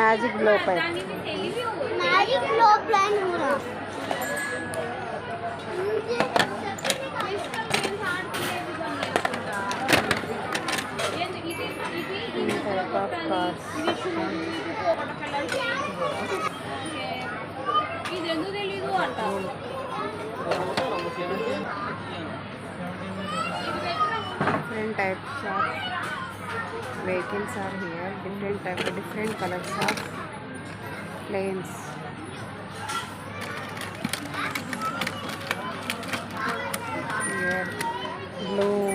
Magic glow pen. Magic glow pen हो रहा. Type of cards. Different types of vehicles are here. Different colors of planes. Here, blue,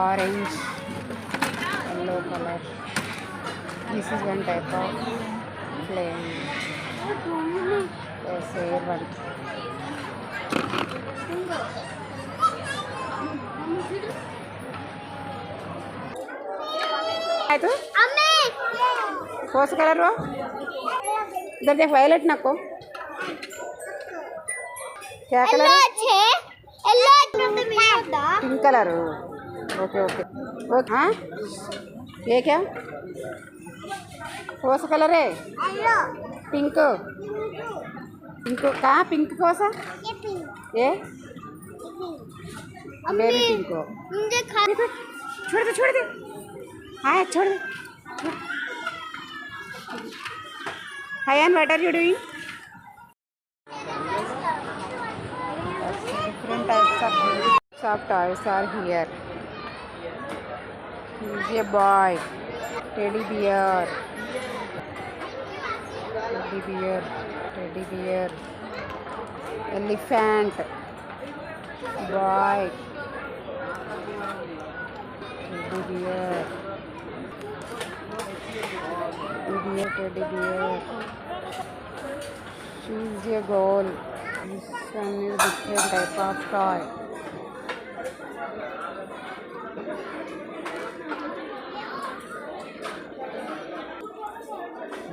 orange, yellow color. This is one type of plane. Yes, air one. आयतो कौन सा colour हो इधर देख violet ना को क्या कलर है pink colour. Okay okay okay. हाँ ये क्या कौन सा कलर है पिंक पिंक कहाँ पिंक कौन सा ये बेबी पिंक को छोड़ दे हाँ छोड़ दे. Hi, and what are you doing? Different types of toys are here. He's a boy, teddy bear, elephant, boy, teddy bear. Choose a goal. This one is different type of toy.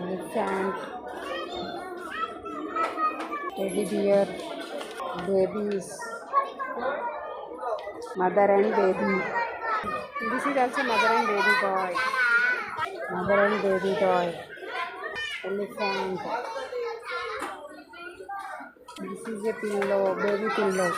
Elephant, teddy bear, babies, mother and baby. This is also mother and baby toy. Elephant. This is a pillow, baby pillow.